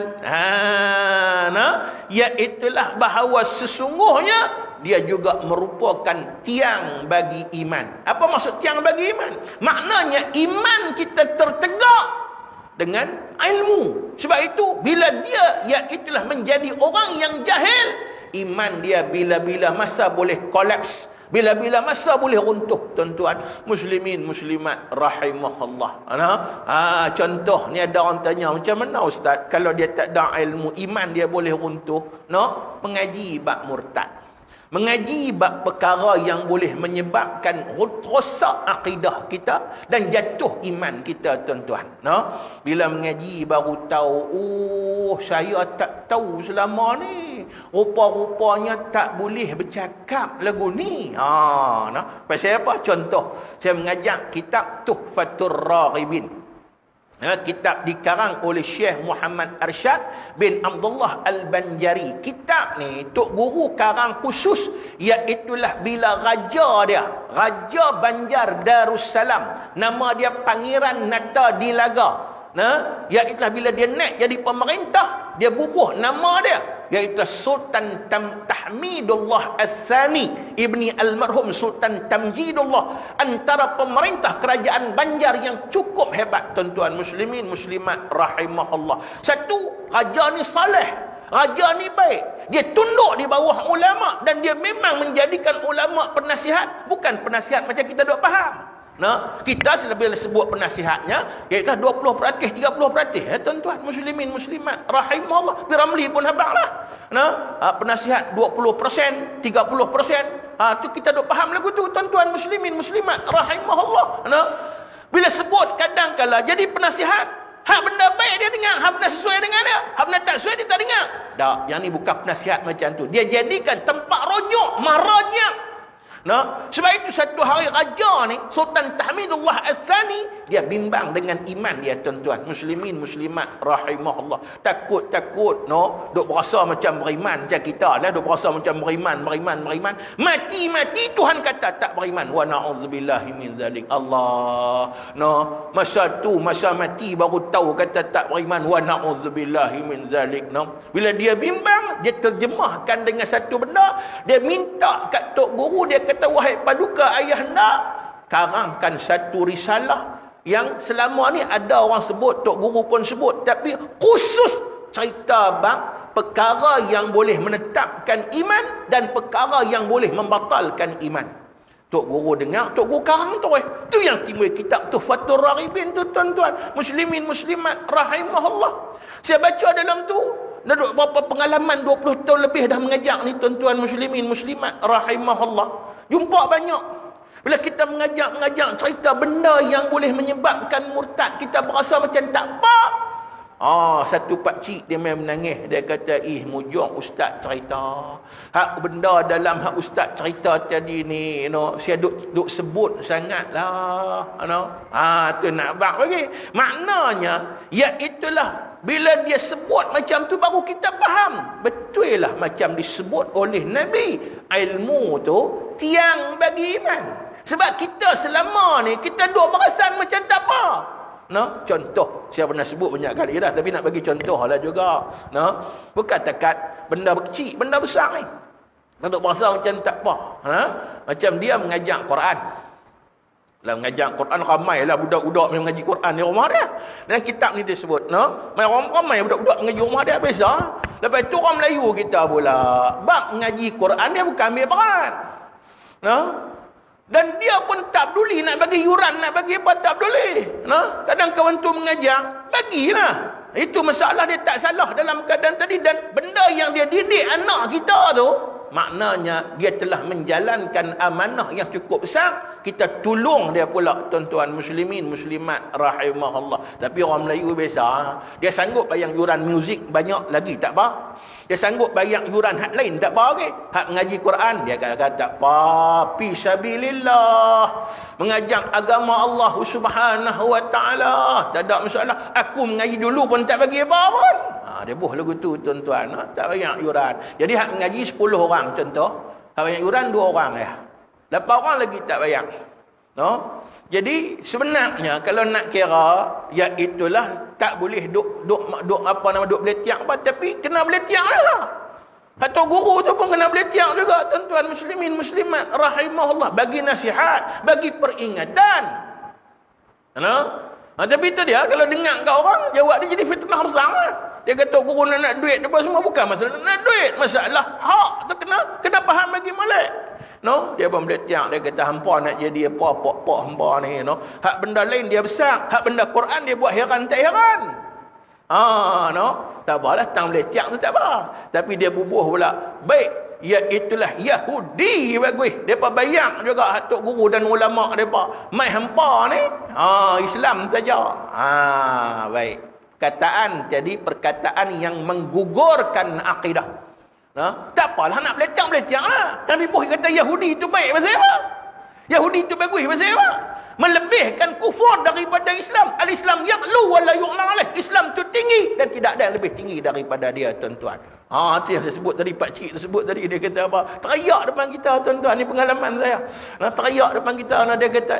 Iaitulah bahawa sesungguhnya dia juga merupakan tiang bagi iman. Apa maksud tiang bagi iman? Maknanya iman kita tertegak dengan ilmu. Sebab itu bila dia iaitulah menjadi orang yang jahil, iman dia bila-bila masa boleh kolaps, bila-bila masa boleh runtuh, tuan-tuan muslimin muslimat rahimahullah. Contoh ni ada orang tanya, macam mana ustaz kalau dia tak ada ilmu, iman dia boleh runtuh? Mengaji bab murtad, mengaji bab perkara yang boleh menyebabkan rosak akidah kita dan jatuh iman kita, tuan-tuan. Bila mengaji baru tahu, saya tak tahu selama ni, rupa-rupanya tak boleh bercakap lagu ni. Pasal apa? Contoh, saya mengajar kitab Tuhfatur Raghibin. Kitab dikarang oleh Syekh Muhammad Arsyad bin Abdullah Al-Banjari. Kitab ni Tok Guru karang khusus, iaitulah bila Raja Banjar Darussalam, nama dia Pangeran Nata Dilaga. Iaitulah bila dia naik jadi pemerintah, dia bubuh nama dia, iaitu Sultan Tahmidullah Al-Thani ibni almarhum Sultan Tamjidullah. Antara pemerintah kerajaan Banjar yang cukup hebat, tuan-tuan muslimin muslimat rahimahullah. Satu, raja ni saleh, raja ni baik, dia tunduk di bawah ulama dan dia memang menjadikan ulama penasihat, bukan penasihat macam kita duk faham. Kita bila sebut penasihatnya iaitu 20%, 30%, tuan-tuan muslimin muslimat rahimahullah. Di Ramli pun habaqlah. Penasihat 20%, 30%. Tu kita duk faham lagu tu, tuan-tuan muslimin muslimat rahimahullah. Bila sebut kadang-kala jadi penasihat, hak benda baik dia dengar, hak benda sesuai dengan dia, hak benda tak sesuai dia tak dengar. Tak, yang ni bukan penasihat macam tu. Dia jadikan tempat rujuk, marajah. Sebab itu satu hari raja ni, Sultan Tahmidullah Al-Thani, dia bimbang dengan iman dia, tuan-tuan muslimin muslimat rahimahullah. Takut duk berasa macam beriman macam kita lah, duk berasa macam beriman. Mati Tuhan kata tak beriman. Wa na'udzubillahi min zalik. Allah. Masa mati baru tahu kata tak beriman. Wa na'udzubillahi min zalik. Bila dia bimbang, dia terjemahkan dengan satu benda, dia minta kat Tok Guru, dia kata, wahai paduka ayahanda, karangkan satu risalah yang selama ni ada orang sebut, Tok Guru pun sebut, tapi khusus cerita bab perkara yang boleh menetapkan iman dan perkara yang boleh membatalkan iman. Tok Guru dengar, Tok Guru karang tu. Tu yang timbul kitab Tuhfatul Raghibin tu tuan-tuan. Muslimin muslimat rahimahullah. Saya baca dalam tu. Dah berapa pengalaman 20 tahun lebih dah mengajar ni tuan-tuan muslimin muslimat rahimahullah. Jumpa banyak. Bila kita mengajar cerita benda yang boleh menyebabkan murtad, kita berasa macam tak apa. Satu pakcik dia main menangis. Dia kata, mujur ustaz cerita. Hak benda dalam hak ustaz cerita tadi ni, saya duk sebut sangat lah. Tu nak bagi. Maknanya, iaitulah bila dia sebut macam tu baru kita faham. Betul lah macam disebut oleh Nabi. Ilmu tu tiang bagi iman. Sebab kita selama ni, kita duk perasan macam tak apa. Contoh, saya pernah sebut banyak kali dah, tapi nak bagi contoh lah juga. Bukan takat benda kecil, benda besar ni. Untuk berasa macam tak apa. Macam dia mengajar Quran. Dalam mengajar Quran, ramai lah budak-budak yang mengaji Quran di rumah dia. Dan kitab ni dia sebut, ramai budak-budak mengaji rumah dia biasa. Lepas tu orang Melayu kita pula, bab mengaji Quran dia bukan ambil berat. Dan dia pun tak peduli nak bagi yuran, nak bagi apa, tak peduli. Kadang kawan tu mengajar, bagilah. Itu masalah dia tak salah dalam keadaan tadi. Dan benda yang dia didik anak kita tu, maknanya dia telah menjalankan amanah yang cukup besar. Kita tolong dia pula tuan-tuan muslimin muslimat rahimahullah. Tapi orang Melayu biasa, dia sanggup bayang yuran muzik banyak lagi tak apa. Dia sanggup bayang yuran hak lain tak apa okey. Hak mengaji Quran dia kata tak apa, fi sabilillah. Mengajar agama Allah Subhanahu wa taala, tak ada masalah. Aku mengaji dulu pun tak bagi apa pun. Dia boh lagu tu tuan-tuan, tak bayang yuran. Jadi hak mengaji 10 orang contoh, hak bayang yuran 2 orang ya. 8 orang lagi tak bayang. Jadi sebenarnya kalau nak kira, iaitulah tak boleh duk beletiak apa, tapi kena beletiak lah. Atau guru tu pun kena beletiak juga tuan-tuan muslimin muslimat rahimahullah, bagi nasihat, bagi peringatan. Tapi tu dia kalau dengar kat orang, jawab dia jadi fitnah besar lah. Dia kata guru nak duit apa semua, bukan masalah nak duit, masalah hak tu kena faham bagi molek. Dia pun beletiak, dia kata hampa nak jadi apa hampa ni, hak benda lain dia besar, hak benda Quran dia buat heran tak heran. Tak apalah, tang beletiak tu tak apa. Tapi dia bubuh pula, baik, iaitulah Yahudi bagus. Depa bayang juga hak tok guru dan ulama depa. Mai hampa ni, Islam saja. Baik. Perkataan jadi perkataan yang menggugurkan akidah. Tak apalah nak beletiak lah. Tapi boh kata Yahudi itu baik pasal apa? Yahudi itu bagus pasal apa? Melebihkan kufur daripada Islam. Al-Islam ya'lu wa la yu'la alaih. Islam itu tinggi dan tidak ada yang lebih tinggi daripada dia tuan-tuan. Itu yang saya sebut tadi, pak cik sebut tadi, dia kata apa? Teriak depan kita tuan-tuan, ni pengalaman saya. Teriak depan kita, dia kata,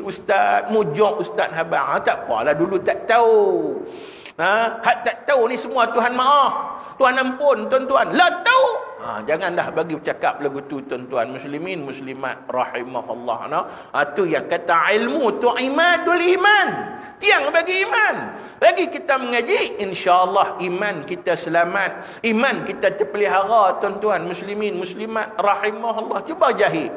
ustaz, mujuk ustaz habang. Tak apalah, dulu tak tahu. Hak tak tahu ni semua Tuhan maaf. Tuhan ampun tuan-tuan. Lah tahu. Jangan dah bagi bercakap lagu tu tuan-tuan muslimin muslimat rahimahullah. Tu yang kata ilmu tu imadul iman. Tiang bagi iman. Lagi kita mengaji, insya-Allah iman kita selamat. Iman kita terpelihara tuan-tuan muslimin muslimat rahimahullah. Cuba jahil.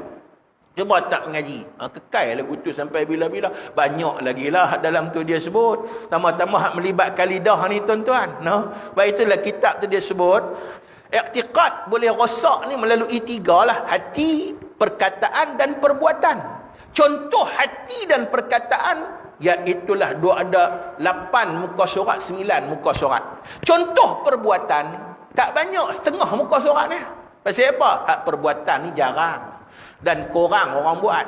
Cuba tak mengaji. Kekal lagu tu sampai bila-bila. Banyak lagi lah dalam tu dia sebut. Tambah-tambah hak melibatkan lidah ni tuan-tuan. Baik itulah kitab tu dia sebut. I'tiqad boleh rosak ni melalui 3 lah. Hati, perkataan dan perbuatan. Contoh hati dan perkataan, iaitulah ada 8 muka surat, 9 muka surat. Contoh perbuatan, tak banyak, setengah muka surat ni. Pasal apa? Hak perbuatan ni jarang. Dan korang orang buat.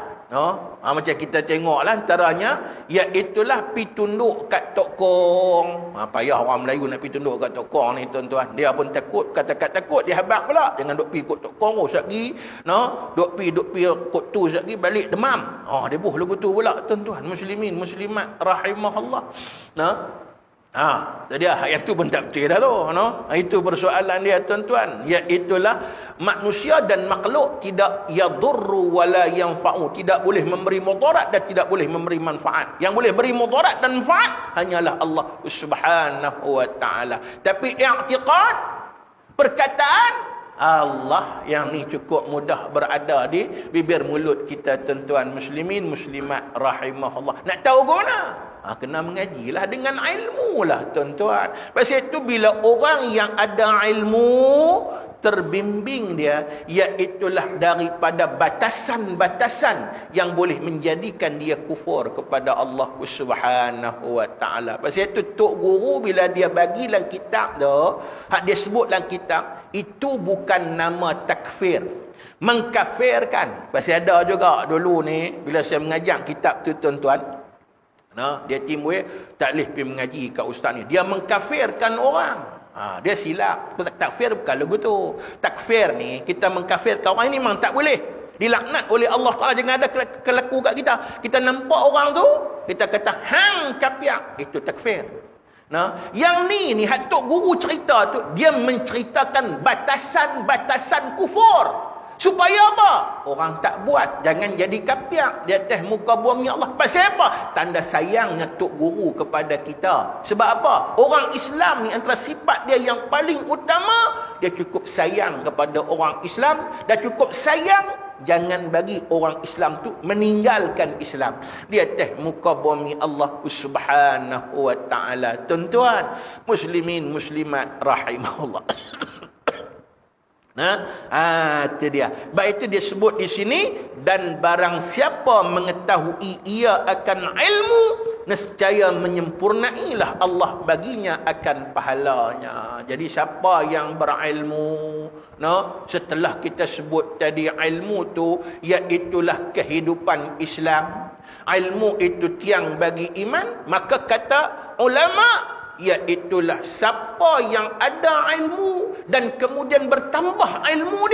Macam kita tengok lah antaranya, iaitulah pi tunduk kat tokong. Payah orang Melayu nak pi tunduk kat tokong ni tuan-tuan. Dia pun takut, kata-kata takut, dia habaq pula. Jangan duk pi ikut tokong, satgi. Duk pi ikut tu satgi, balik demam. Dia buh lagu tu pula tuan-tuan. Muslimin, muslimat, rahimahullah. Jadi yang tu pun tak betul dah tu. Itu persoalan dia tuan-tuan. Iaitulah manusia dan makhluk tidak yadurru wala yanfa'u. Tidak boleh memberi mudarat dan tidak boleh memberi manfaat. Yang boleh beri mudarat dan manfaat hanyalah Allah Subhanahu wa ta'ala. Tapi i'tiqad Perkataan Allah yang ni cukup mudah berada di bibir mulut kita, tuan-tuan muslimin muslimat rahimahullah. Nak tahu ke mana? Kena mengajilah dengan ilmu lah, tuan-tuan. Pasal itu bila orang yang ada ilmu terbimbing dia, iaitulah daripada batasan-batasan yang boleh menjadikan dia kufur kepada Allah Subhanahu wa taala. Pasal itu tok guru bila dia bagi dalam kitab tu, hak dia sebut dalam kitab, itu bukan nama takfir, mengkafirkan. Pasal ada juga dulu ni bila saya mengajar kitab tu, tuan-tuan, dia timbul tak boleh pergi mengaji kat ustaz ni, dia mengkafirkan orang. Dia silap. Takfir bukan lagu tu. Takfir ni, kita mengkafirkan orang ini memang tak boleh. Dilaknat oleh Allah Ta'ala. Jangan ada kelaku kat kita. Kita nampak orang tu, kita kata, hang kapiak. Itu takfir. Yang ni hak tok guru cerita tu, dia menceritakan batasan-batasan kufur. Supaya apa? Orang tak buat. Jangan jadi kapiak di atas muka bumi Allah. Pasal apa? Tanda sayangnya tok guru kepada kita. Sebab apa? Orang Islam ni antara sifat dia yang paling utama, dia cukup sayang kepada orang Islam. Dan cukup sayang, jangan bagi orang Islam tu meninggalkan Islam di atas muka bumi Allah Subhanahu wa taala. Tuan-tuan muslimin muslimat rahimahullah. Itu dia. Baik itu dia sebut di sini, dan barang siapa mengetahui ia akan ilmu, nescaya menyempurnailah Allah baginya akan pahalanya. Jadi siapa yang berilmu, setelah kita sebut tadi ilmu tu, iaitulah kehidupan Islam. Ilmu itu tiang bagi iman. Maka kata ulama, iaitulah siapa yang ada ilmu dan kemudian bertambah ilmu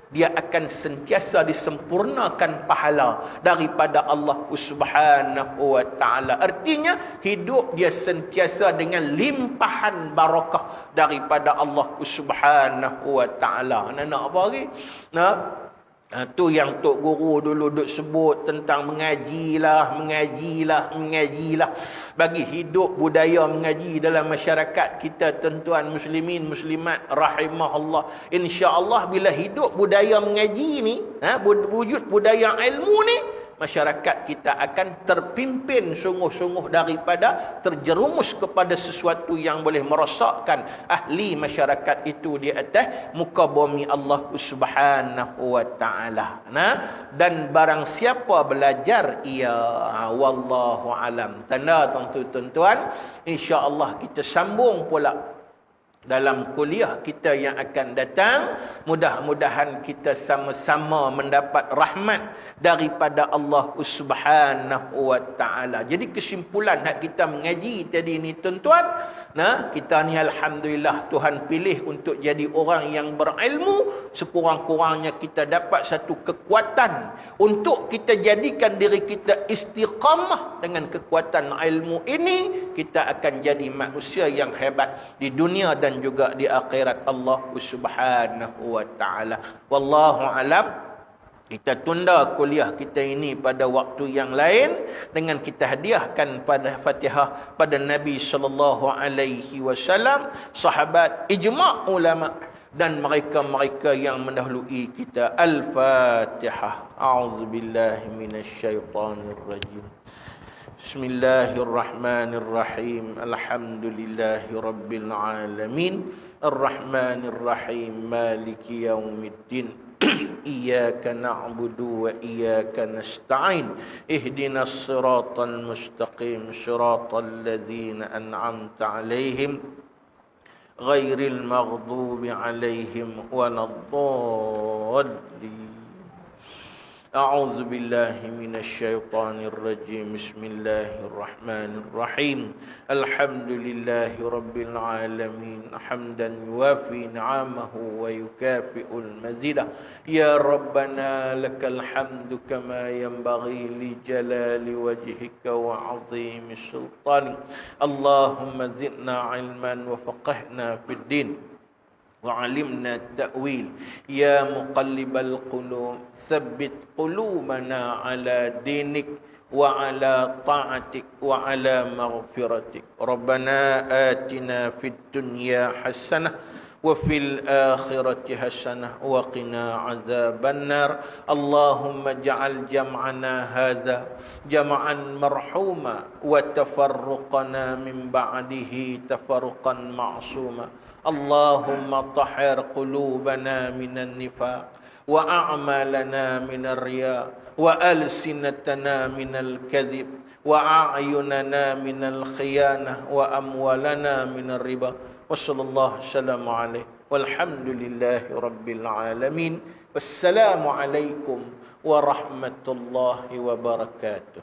dia akan sentiasa disempurnakan pahala daripada Allah Subhanahu wa taala. Artinya hidup dia sentiasa dengan limpahan barakah daripada Allah Subhanahu wa taala. Nak apa lagi? Tu yang tok guru dulu duk sebut tentang mengajilah. Bagi hidup budaya mengaji dalam masyarakat kita, tuan-tuan muslimin muslimat rahimahullah. Insya-Allah bila hidup budaya mengaji ni, wujud budaya ilmu ni, masyarakat kita akan terpimpin sungguh-sungguh daripada terjerumus kepada sesuatu yang boleh merosakkan ahli masyarakat itu di atas muka bumi Allah Subhanahu wa taala. Dan barang siapa belajar ia, wallahu alam. Tanda tuan-tuan, insya-Allah kita sambung pula dalam kuliah kita yang akan datang. Mudah-mudahan kita sama-sama mendapat rahmat daripada Allah Subhanahu wa taala. Jadi kesimpulan hak kita mengaji tadi ni, tuan-tuan, kita ni alhamdulillah Tuhan pilih untuk jadi orang yang berilmu. Sekurang-kurangnya kita dapat satu kekuatan untuk kita jadikan diri kita istiqamah. Dengan kekuatan ilmu ini, kita akan jadi manusia yang hebat di dunia dan juga di akhirat Allah Subhanahu wa taala. Wallahu alam. Kita tunda kuliah kita ini pada waktu yang lain dengan kita hadiahkan pada Fatihah pada Nabi sallallahu alaihi wasallam, sahabat, ijma' ulama dan mereka-mereka yang mendahului kita. Al-Fatihah. A'udzubillahi minasyaitonir rajim. Bismillahirrahmanirrahim. Alhamdulillahi rabbil alamin. Ar-Rahmanirrahim. Maliki yaumiddin. Iyyaka na'budu wa iyyaka nasta'in. Ihdinas siratal mustaqim. Siratal ladzina an'amta 'alaihim ghairil maghdubi 'alaihim waladdallin. A'udzu billahi minasy syaithanir rajim. Bismillahirrahmanirrahim. Alhamdulillahi rabbil alamin. Hamdan yuwafi ni'amahu wa yukafi'ul mazidah. Ya Rabbana lakal hamdu kama yanbaghi li jalali wajhika wa 'azimi sultanik. Allahumma zidna 'ilman wa faqihna fid din وعلمنا التأويل يا مقلب القلوب ثبت قلوبنا على دينك وعلى طاعتك وعلى مغفرتك ربنا آتنا في الدنيا حسنة وفي الآخرة حسنة وقنا عذاب النار. اللهم اجعل جمعنا هذا جمعا مرحوما وتفرقنا من بعده تفرقا معصوما. اللهم طهر قلوبنا من النفاق وأعمالنا من الرياء وألسنتنا من الكذب وأعيننا من الخيانة وأموالنا من الربا. وصلى الله وسلم عليه والحمد لله رب العالمين. والسلام عليكم ورحمة الله وبركاته.